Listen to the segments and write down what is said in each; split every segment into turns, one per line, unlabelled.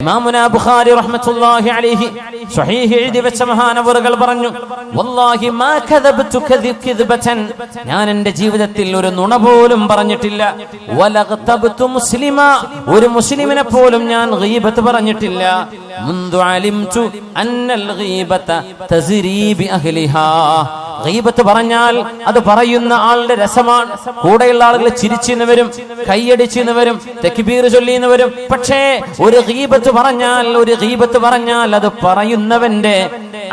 ഇമാമുനാ ബുഖാരി റഹ്മത്തുള്ളാഹി അലൈഹി സ്വഹീഹ് എഴുതി വെച്ച മഹാനവറുകൾ പറഞ്ഞു, വല്ലാഹി മാ കദബ്തു കദിബതൻ, ഞാൻ എൻ്റെ ജീവിതത്തിൽ ഒരു നുണ പോലും പറഞ്ഞിട്ടില്ല. വലഗ്തബ്തു മുസ്ലിമ, ഒരു മുസ്ലിമിനെ പോലും ഞാൻ ഗീബത്ത് പറഞ്ഞിട്ടില്ല. മുൻദു അലിംതു അന്നൽ ഗീബത തസ്രി ബി അഹ്ലിഹാ, ഗീബത്ത് പറഞ്ഞാൽ അത് പറയുന്ന ആളുടെ രസമാണ്. കൂടെയുള്ള ആളുകൾ ചിരിച്ചിന്ന് വരും, കൈയടിച്ചിന്ന് വരും, തക്ബീർ ചൊല്ലിന്ന് വരും. പക്ഷേ ഒരു ഗീബത്ത് പറഞ്ഞാൽ അത് പറയുന്നവന്റെ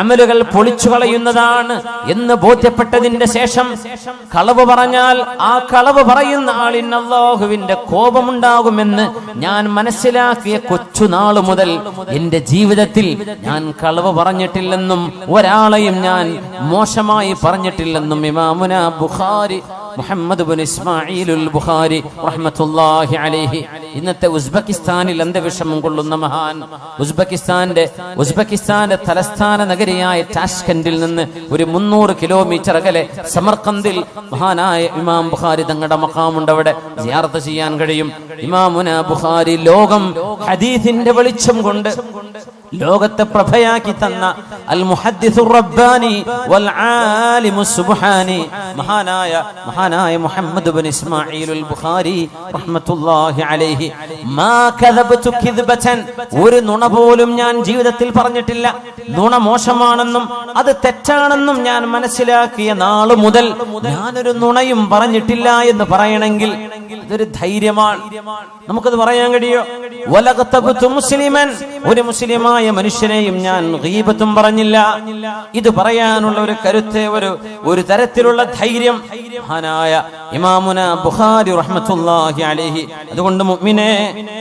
അമലുകൾ പൊളിച്ചു കളയുന്നതാണ് എന്ന് ബോധ്യപ്പെട്ടതിന്റെ ശേഷം കളവ് പറഞ്ഞാൽ ആ കളവ് പറയുന്ന ആളിന് അല്ലാഹുവിന്റെ കോപമുണ്ടാകുമെന്ന് ഞാൻ മനസ്സിലാക്കിയ കൊച്ചുനാള് മുതൽ എന്റെ ജീവിതത്തിൽ ഞാൻ കളവ് പറഞ്ഞിട്ടില്ലെന്നും ഒരാളെയും ഞാൻ മോശമായി പറഞ്ഞിട്ടില്ലെന്നും ഇമാമുനാ ബുഖാരി മുഹമ്മദ് ബിൻ ഇസ്മാഈലുൽ ബുഖാരി റഹ്മത്തുള്ളാഹി അലൈഹി. ഇന്നത്തെ ഉസ്ബെക്കിസ്ഥാനിൽ അന്ത്യവിഷമം കൊള്ളുന്ന മഹാൻ, ഉസ്ബെക്കിസ്ഥാന്റെ തലസ്ഥാന നഗരിയായ ടാഷ്കന്റിൽ നിന്ന് ഒരു 300 കിലോമീറ്റർ അകലെ സമർഖന്ദിൽ മഹാനായ ഇമാം ബുഖാരി തങ്ങളുടെ മഖാമുണ്ട്. അവിടെ സിയാറത്ത് ചെയ്യാൻ കഴിയും. ഇമാമുനാ ബുഖാരി ലോകം ഹദീസിന്റെ വെളിച്ചം കൊണ്ട് ലോകത്തെ പ്രഭയാക്കി തന്ന അൽ മുഹദ്ദിസുർ റബ്ബാനി വൽ ആലിമുസ് സുബ്ഹാനി മഹാനായ മുഹമ്മദ് ബിൻ ഇസ്മാഈലുൽ ബുഖാരി റഹ്മത്തുള്ളാഹി അലൈഹി. മാ കദബ്തു കിദ്ബതൻ, ഒരു നുണ പോലും ഞാൻ ജീവിതത്തിൽ പറഞ്ഞിട്ടില്ല. നുണ മോശമാണെന്നും അത് തെറ്റാണെന്നും ഞാൻ മനസ്സിലാക്കിയ നാളു മുതൽ ഞാനൊരു നുണയും പറഞ്ഞിട്ടില്ല എന്ന് പറയണമെങ്കിൽ ഇതൊരു ധൈര്യമാണ്. നമുക്കത് പറയാൻ കഴിയോ? വലഗ്തബ്തു മുസ്ലിമൻ, ഒരു മുസ്ലിമായ മനുഷ്യനെയും ഞാൻ ഗീബത്തും പറഞ്ഞില്ല. ഇത് പറയാനുള്ള ഒരു കരുത്ത്, ഒരു തരത്തിലുള്ള ധൈര്യം മഹാനായ ഇമാമുനാ ബുഖാരി റഹ്മത്തുള്ളാഹി അലൈഹി. അതുകൊണ്ട് മുഅ്മിനേ,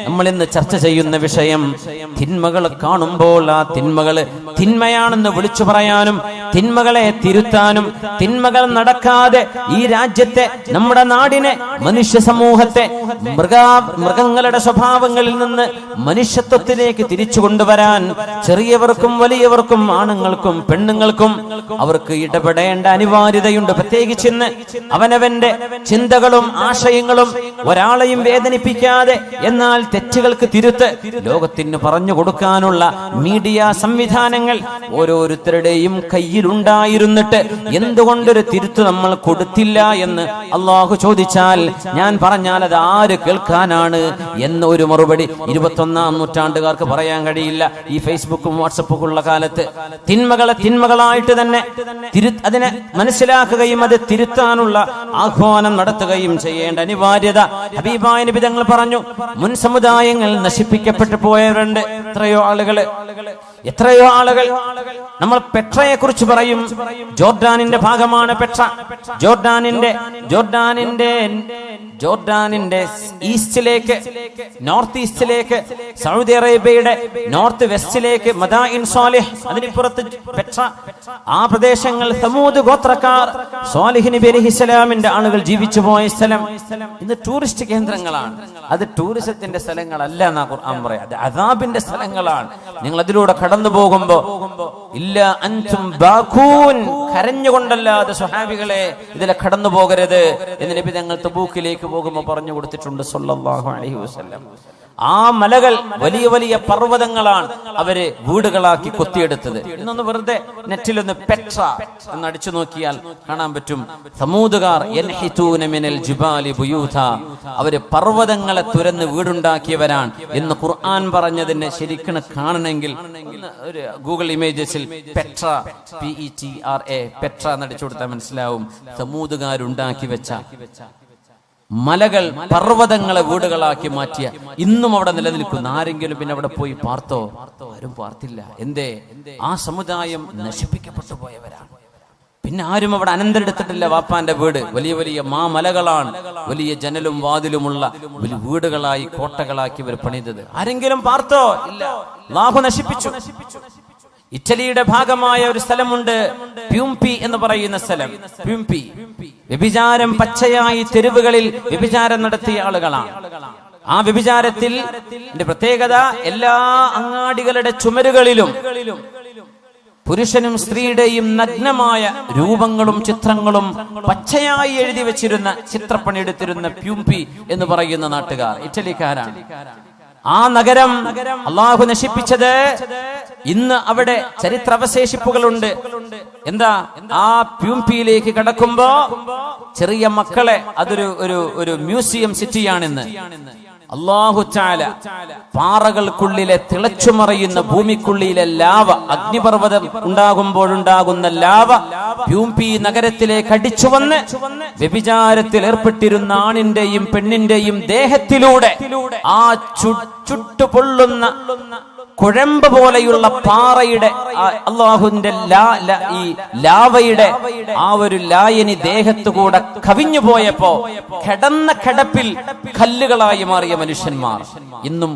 നമ്മൾ ഇന്ന് ചർച്ച ചെയ്യുന്ന വിഷയം തിന്മകൾ കാണുമ്പോൾ ആ തിന്മകള് തിന്മയാണെന്ന് വിളിച്ചു പറയാനും തിന്മകളെ തിരുത്താനും തിന്മകൾ നടക്കാതെ ഈ രാജ്യത്തെ, നമ്മുടെ നാടിനെ, മനുഷ്യ സമൂഹത്തെ മൃഗങ്ങളുടെ സ്വഭാവങ്ങളിൽ നിന്ന് മനുഷ്യത്വത്തിലേക്ക് തിരിച്ചു കൊണ്ടുവരാൻ ചെറിയവർക്കും വലിയവർക്കും ആണുങ്ങൾക്കും പെണ്ണുങ്ങൾക്കും അവർക്ക് ഇടപെടേണ്ട അനിവാര്യതയുണ്ട്. പ്രത്യേകിച്ച് ഇന്ന് അവനവന്റെ ചിന്തകളും ആശയങ്ങളും ഒരാളെയും വേദനിപ്പിക്കാതെ എന്നാൽ തെറ്റുകൾക്ക് തിരുത്ത് ലോകത്തിന് പറഞ്ഞു കൊടുക്കാനുള്ള മീഡിയ സംവിധാനങ്ങൾ ഓരോരുത്തരുടെയും കയ്യിലുണ്ടായിരുന്നിട്ട് എന്തുകൊണ്ടൊരു തിരുത്ത് നമ്മൾ കൊടുത്തില്ല എന്ന് അള്ളാഹു ചോദിച്ചാൽ, ഞാൻ പറഞ്ഞാൽ അത് ആര് കേൾക്കാനാണ് എന്ന ഒരു മറുപടി 21ാം നൂറ്റാണ്ടുകാർക്ക് പറയാൻ കഴിയില്ല. ഈ ഫേസ്ബുക്കും വാട്സപ്പും ഉള്ള കാലത്ത് തിന്മകളെ തിന്മകളായിട്ട് തന്നെ അതിനെ മനസ്സിലാക്കുകയും അത് തിരുത്താനുള്ള ആഹ്വാനം നടത്തുകയും ചെയ്യേണ്ട അനിവാര്യത ഹബീബായ നബി തങ്ങൾ പറഞ്ഞു. മുൻ സമുദായങ്ങൾ നശിപ്പിക്കപ്പെട്ടു പോയവരുണ്ട്. എത്രയോ ആളുകൾ നമ്മൾ പെട്രയെ കുറിച്ച് പറയും. ജോർഡാനിന്റെ ഭാഗമാണ് പെട്ര. ജോർഡാനിന്റെ ഈസ്റ്റിലേക്ക്, നോർത്ത് ഈസ്റ്റിലേക്ക്, സൗദി അറേബ്യയുടെ നോർത്ത് വെസ്റ്റിലേക്ക് മദായിൻ സാലിഹ്, അതിനിപ്പുറത്ത് പെട്ര, ആ പ്രദേശങ്ങൾ സമൂദ് ഗോത്രക്കാർ സാലിഹ് നബി അലൈഹിസ്സലാമിന്റെ ആളുകൾ ജീവിച്ചു പോയ സ്ഥലം ഇന്ന് ടൂറിസ്റ്റ് കേന്ദ്രങ്ങളാണ്. അത് ടൂറിസത്തിന്റെ സ്ഥലങ്ങളല്ല എന്നാ ഖുർആൻ പറയാം. അത് അദാബിന്റെ സ്ഥലങ്ങളാണ്. നിങ്ങൾ അതിലൂടെ കടന്നു പോകുമ്പോ ഇല്ല അൻതും ബാഖൂൻ, കരഞ്ഞുകൊണ്ടല്ലാതെ സ്വഹാബികളെ ഇതിലെ കടന്നു പോകരുത് എന്ന് നബി തങ്ങൾ തബൂക്കിലേക്ക് പോകുമ്പോൾ പറഞ്ഞു കൊടുത്തിട്ടുണ്ട് സല്ലല്ലാഹു അലൈഹി വസല്ലം. ആ മലകൾ വലിയ വലിയ പർവ്വതങ്ങളാണ് അവര് വീടുകളാക്കി കൊത്തിയെടുത്തത്. ഇന്നൊന്ന് വെറുതെ നെറ്റിലൊന്ന് പെട്ര എന്ന് അടിച്ചു നോക്കിയാൽ കാണാൻ പറ്റും. സമൂദുകാർ യൻഹിതൂന മിനൽ ജിബാലി ബുയൂത, അവര് പർവ്വതങ്ങളെ തുരന്ന് വീടുണ്ടാക്കിയവരാണ് എന്ന് ഖുർആൻ പറഞ്ഞതിനെ ശരിക്കും കാണണമെങ്കിൽ ഒരു ഗൂഗിൾ ഇമേജസിൽ പെട്ര PETRA പെട്ര എന്ന് അടിച്ചു കൊടുത്താൽ മനസ്സിലാവും. സമൂദുകാരുണ്ടാക്കി വെച്ച മലകൾ, പർവ്വതങ്ങളെ വീടുകളാക്കി മാറ്റിയ ഇന്നും അവിടെ നിലനിൽക്കുന്ന ആരെങ്കിലും പിന്നെ അവിടെ പോയി പാർത്തോ? ആരും പാർത്തില്ല. എന്തേ? ആ സമുദായം നശിപ്പിക്കപ്പെട്ടു പോയവരാണ്. പിന്നെ ആരും അവിടെ അനന്തരെടുത്തിട്ടില്ല. വാപ്പാന്റെ വീട് വലിയ വലിയ മാമലകളാണ്, വലിയ ജനലും വാതിലുമുള്ള വലിയ വീടുകളായി കോട്ടകളാക്കി ഇവർ പണിതത്. ആരെങ്കിലും പാർത്തോ? ഇല്ല. അല്ലാഹു നശിപ്പിച്ചു. ഇറ്റലിയുടെ ഭാഗമായ ഒരു സ്ഥലമുണ്ട്, പ്യൂംപി എന്ന് പറയുന്ന സ്ഥലം. പ്യൂംപി വ്യഭിചാരം പച്ചയായി തെരുവുകളിൽ വ്യഭിചാരം നടത്തിയ ആളുകളാണ്. ആ വ്യഭിചാരത്തിൽ പ്രത്യേകത, എല്ലാ അങ്ങാടികളുടെ ചുമരുകളിലും പുരുഷനും സ്ത്രീയുടെയും നഗ്നമായ രൂപങ്ങളും ചിത്രങ്ങളും പച്ചയായി എഴുതി വെച്ചിരുന്ന ചിത്രപ്പണി എടുത്തിരുന്ന പ്യൂംപി എന്ന് പറയുന്ന നാട്ടുകാർ ഇറ്റലിക്കാരാണ്. ആ നഗരം അള്ളാഹു നശിപ്പിച്ചത്. ഇന്ന് അവിടെ ചരിത്രാവശേഷിപ്പുകളുണ്ട്. എന്താ? ആ പ്യൂംപിയിലേക്ക് കടക്കുമ്പോ ചെറിയ മക്കളെ, അതൊരു ഒരു മ്യൂസിയം സിറ്റിയാണിന്ന്. അല്ലാഹു തആല പാറകൾക്കുള്ളിലെ തിളച്ചുമറിയുന്ന ഭൂമിക്കുള്ളിലെ ലാവ, അഗ്നിപർവ്വതം ഉണ്ടാകുമ്പോഴുണ്ടാകുന്ന ലാവ പ്യൂംപി നഗരത്തിലേക്ക് അടിച്ചു വന്ന് വ്യഭിചാരത്തിൽ ഏർപ്പെട്ടിരുന്ന ആണിന്റെയും പെണ്ണിന്റെയും ദേഹത്തിലൂടെ ആ ചുട്ടുപൊള്ളുന്ന കുഴമ്പ് പോലെയുള്ള പാറയുടെ അള്ളാഹുവിന്റെ ഈ ലാവയുടെ ആ ഒരു ലായനി ദേഹത്തുകൂടെ കവിഞ്ഞു പോയപ്പോ കിടന്ന കിടപ്പിൽ കല്ലുകളായി മാറിയ മനുഷ്യന്മാർ ഇന്നും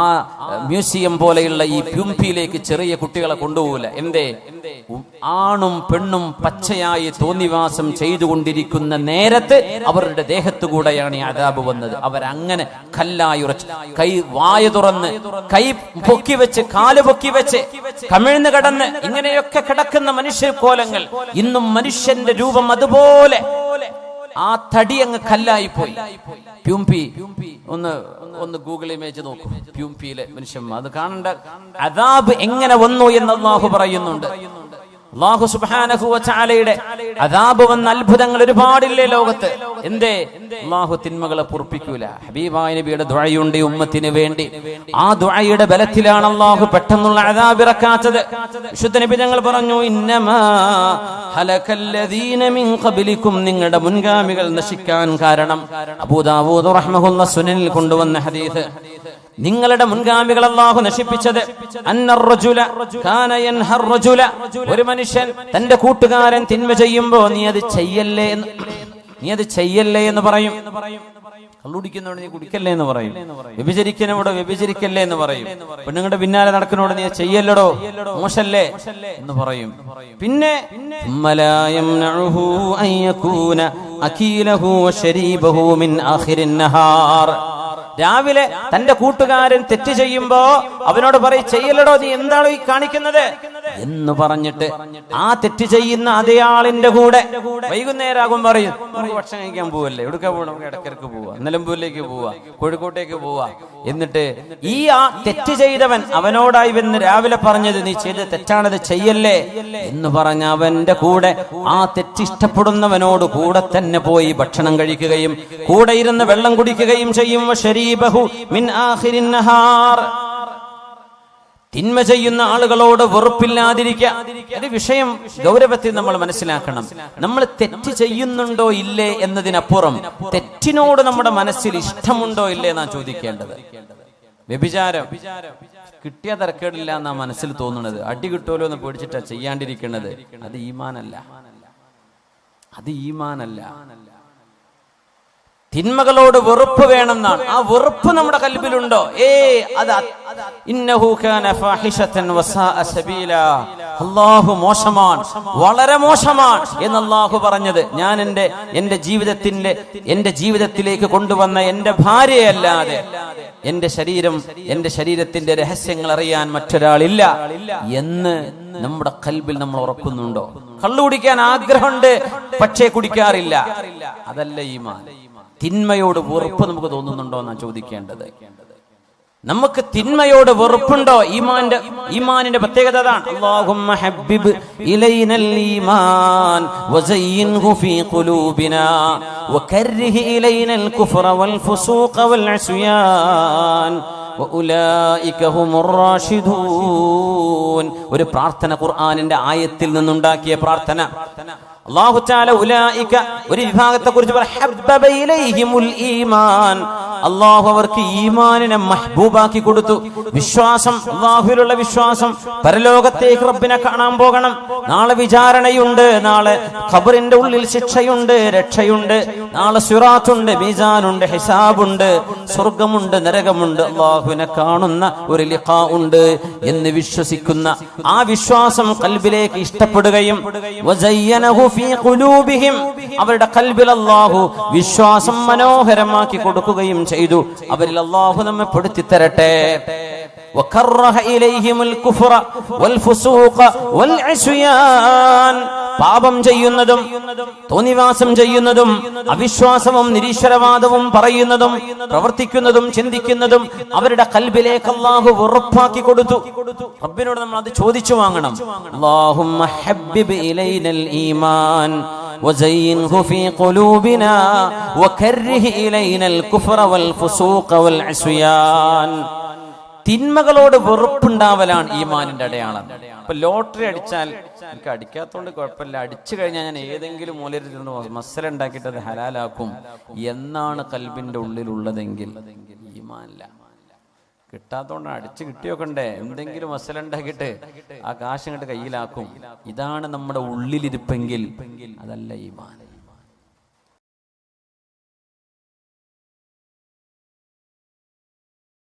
ആ മ്യൂസിയം പോലെയുള്ള ഈ പ്യൂംപിയിലേക്ക് ചെറിയ കുട്ടികളെ കൊണ്ടുപോകില്ല. എന്തേ? ആണും പെണ്ണും പച്ചയായി തോന്നിവാസം ചെയ്തുകൊണ്ടിരിക്കുന്ന നേരത്ത് അവരുടെ ദേഹത്തുകൂടെയാണ് ഈ അദാബ് വന്നത്. അവരങ്ങനെ കല്ലായി ഉറച്ച്, കൈ വായ തുറന്ന്, കൈ പൊക്കി വെച്ച്, കാല് പൊക്കി വെച്ച്, കമിഴ്ന്ന് കിടന്ന് ഇങ്ങനെയൊക്കെ കിടക്കുന്ന മനുഷ്യ കോലങ്ങൾ. ഇന്നും മനുഷ്യന്റെ രൂപം അതുപോലെ ആ തടി അങ്ങ് കല്ലായി പോയി. പ്യൂംപി ഒന്ന് ഗൂഗിൾ ഇമേജ് നോക്കും. പ്യൂംപിയിലെ മനുഷ്യന്മാർ അത് കാണേണ്ട അദാബ് എങ്ങനെ വന്നു എന്ന് അല്ലാഹു പറയുന്നുണ്ട്. അല്ലാഹു സുബ്ഹാനഹു വ തആലയുടെ അദാബ് വന്ന അത്ഭുതങ്ങൾ ഒരുപാടില്ലേ ലോകത്ത്. എന്തേ? അല്ലാഹു തിന്മകളെ പൊറുപ്പിക്കൂല. ഹബീബായ നബിയുടെ ദുആയുണ്ട് ഉമ്മത്തിന് വേണ്ടി. ആ ദുആയുടെ ബലത്തിലാണ് അല്ലാഹു പെട്ടെന്നുള്ള അദാബ് ഇറക്കാത്തത്. വിശുദ്ധ നബി തങ്ങൾ പറഞ്ഞു, ഇന്നമാ ഹലകല്ലദീന മിൻ ഖബ്ലികും, നിങ്ങളുടെ മുൻഗാമികൾ നശിക്കാൻ കാരണം. അബൂ ദാവൂദ് റഹ്മഹുല്ലാ സുനനിൽ കൊണ്ടുവന്ന ഹദീസ്. നിങ്ങളുടെ മുൻഗാമികൾ അല്ലാഹു നശിപ്പിച്ചത്, ഒരു മനുഷ്യൻ തന്റെ കൂട്ടുകാരൻ തിന്മ ചെയ്യുമ്പോ നീ അത് ചെയ്യല്ലേ എന്ന് പറയും. കള്ളുടിക്കുന്നോട് നീ കുടിക്കല്ലേ എന്ന് പറയും. വ്യഭിചരിക്കുന്നവോട് വ്യഭിചരിക്കല്ലേ എന്ന് പറയും. പെണ്ണുങ്ങളുടെ പിന്നാലെ നടക്കുന്നോട് നീ ചെയ്യല്ലടോ, മോശല്ലേ എന്ന് പറയും. പിന്നെ രാവിലെ തന്റെ കൂട്ടുകാരൻ തെറ്റ് ചെയ്യുമ്പോ അവനോട് പറയും, ചെയ്യല്ലടോ, നീ എന്താണോ ഈ കാണിക്കുന്നത് എന്ന് പറഞ്ഞിട്ട് ആ തെറ്റ് ചെയ്യുന്ന അതേ ആളിന്റെ കൂടെ വൈകുന്നേരമാകും പറയും, നമുക്ക് ഭക്ഷണം കഴിക്കാൻ പോവല്ലേ, എവിടുക്ക പോകണം, നമുക്ക് ഇടക്കിടക്ക് പോവാ, നിലമ്പൂരിലേക്ക് പോവാ, കോഴിക്കോട്ടേക്ക് പോവാ. എന്നിട്ട് ഈ ആ തെറ്റ് ചെയ്തവൻ അവനോടായി വന്ന് രാവിലെ പറഞ്ഞത് നീ ചെയ്ത് തെറ്റാണത്, ചെയ്യല്ലേ എന്ന് പറഞ്ഞ അവന്റെ കൂടെ ആ തെറ്റിഷ്ടപ്പെടുന്നവനോട് കൂടെ തന്നെ പോയി ഭക്ഷണം കഴിക്കുകയും കൂടെ ഇരുന്ന് വെള്ളം കുടിക്കുകയും ചെയ്യും. തിന്മ ചെയ്യുന്ന ആളുകളോട് വെറുപ്പില്ലാതിരിക്കുക. വിഷയം ഗൗരവത്തിൽ നമ്മൾ മനസ്സിലാക്കണം. നമ്മൾ തെറ്റ് ചെയ്യുന്നുണ്ടോ ഇല്ലേ എന്നതിനപ്പുറം തെറ്റിനോട് നമ്മുടെ മനസ്സിൽ ഇഷ്ടമുണ്ടോ ഇല്ലേ എന്നാ ചോദിക്കേണ്ടത്. വ്യഭിചാരം കിട്ടിയ തരക്കേടില്ല എന്നാ മനസ്സിൽ തോന്നുന്നത്. അടി കിട്ടുമല്ലോ എന്ന് പേടിച്ചിട്ടാ ചെയ്യാണ്ടിരിക്കുന്നത്. അത് ഈമാനല്ല. തിന്മകളോട് വെറുപ്പ് വേണമെന്നാണ്. ആ വെറുപ്പ് നമ്മുടെ കൽബിലുണ്ടോ? ഇന്നഹു കാന ഫാഹിഷതൻ വസാഅ സബീലാ, അല്ലാഹു മോശമാണ്, വളരെ മോശമാണ് എന്ന് അല്ലാഹു പറഞ്ഞത് ഞാൻ എന്റെ ജീവിതത്തിലേക്ക് കൊണ്ടുവന്ന എന്റെ ഭാര്യയല്ലാതെ എന്റെ ശരീരത്തിന്റെ രഹസ്യങ്ങൾ അറിയാൻ മറ്റൊരാളില്ല എന്ന് നമ്മുടെ കൽബിൽ നമ്മൾ ഉറക്കുന്നുണ്ടോ? കള്ളു കുടിക്കാൻ ആഗ്രഹമുണ്ട്, പക്ഷേ കുടിക്കാറില്ല. അതല്ല ഈമാൻ. തിന്മയോട് വെറുപ്പ് നമുക്ക് തോന്നുന്നുണ്ടോ എന്നാ ചോദിക്കേണ്ടത്. നമുക്ക് തിന്മയോട് വെറുപ്പുണ്ടോ? ഈമാനിന്റെ പ്രത്യേകത അതാണ്. അല്ലാഹുമ്മ ഹബ്ബിബ് ഇലൈനൽ ഈമാൻ വസയ്യിൻഹു ഫീ ഖുലൂബിനാ വകർരിഹ് ഇലൈനൽ കുഫ്റ വൽ ഫുസൂഖ വൽ അസ്യാൻ വഉലൈക ഹുമുർ റാഷിദൂൻ. ഒരു പ്രാർത്ഥന, ഖുർആനിന്റെ ആയത്തിൽ നിന്നുണ്ടാക്കിയ പ്രാർത്ഥന. അല്ലാഹു തആല ഉലൈക ഒരു വിഭാഗത്തെ കുറിച്ച് ഹബ്ബബ ഇലൈഹിമുൽ ഈമാൻ, അല്ലാഹു അവർക്ക് ഈമാനിനെ മഹ്ബൂബാക്കി കൊടുത്തു. വിശ്വാസം, അല്ലാഹുവിലുള്ള വിശ്വാസം, പരലോകത്തേക്ക് റബ്ബിനെ കാണാൻ പോകണം, നാളെ വിചാരണയുണ്ട്, നാളെ ഖബറിന്റെ ഉള്ളിൽ ശിക്ഷയുണ്ട്, രക്ഷയുണ്ട്, നാളെ സിറാത്തുണ്ട്, മീസാനുണ്ട്, ഹിസാബുണ്ട്, സ്വർഗ്ഗമുണ്ട്, നരകമുണ്ട്, അല്ലാഹുവിനെ കാണുന്ന ഒരു ലിഖാ ഉണ്ട് എന്ന് വിശ്വസിക്കുന്ന ആ വിശ്വാസം ഖൽബിലേക്ക് ഇഷ്ടപ്പെടുകയും വസയ്യനഹു ഫീ ഖുലൂബിഹിം, അവരുടെ ഖൽബിൽ അല്ലാഹു വിശ്വാസം മനോഹരമാക്കി കൊടുക്കുകയും ചെയ്തു. അവരിൽ അല്ലാഹു നമ്മെ പെടുത്തി തരട്ടെ. വകറഹ ഇലൈഹിമുൽ കുഫ്റ വൽ ഫുസൂഖ വൽ അസ്യാൻ, പാപം ചെയ്യുന്നതും തോന്നിവാസം ചെയ്യുന്നതും അവിശ്വാസവും നിരീശ്വരവാദവും പറയുന്നതും പ്രവർത്തിക്കുന്നതും ചിന്തിക്കുന്നതും അവരുടെ ഖൽബിലേക്ക് അല്ലാഹു ഉറപ്പാക്കി കൊടുത്തു. റബ്ബിനോട് നമ്മൾ അത് ചോദിച്ചു വാങ്ങണം. അല്ലാഹുമ്മ ഹബ്ബിബ് ഇലൈനൽ ഈമാൻ വസയ്യിൻഹു ഫീ ഖുലൂബിനാ വകർരിഹ് ഇലൈനൽ കുഫ്റ വൽ ഫുസൂഖ വൽ ഇസ്യാൻ. തിന്മകളോട് വെറുപ്പുണ്ടാവലാണ് ഈമാനിന്റെ അടയാളം. ഇപ്പൊ ലോട്ടറി അടിച്ചാൽ എനിക്ക് അടിക്കാത്തോണ്ട് കുഴപ്പമില്ല, അടിച്ചു കഴിഞ്ഞാൽ ഞാൻ ഏതെങ്കിലും മൂലയിൽ മസല ഉണ്ടാക്കിയിട്ട് അത് ഹലാലാക്കും എന്നാണ് കൽബിന്റെ ഉള്ളിലുള്ളതെങ്കിൽ ഈമാനില്ല. കിട്ടാത്തോണ്ടാണ്, അടിച്ചു കിട്ടിയോക്കണ്ടേ, എന്തെങ്കിലും മസല ഉണ്ടാക്കിയിട്ട് ആ കാശ് ഇങ്ങോട്ട് കയ്യിലാക്കും. ഇതാണ് നമ്മുടെ ഉള്ളിലിരിപ്പെങ്കിൽ അതല്ല ഈമാൻ.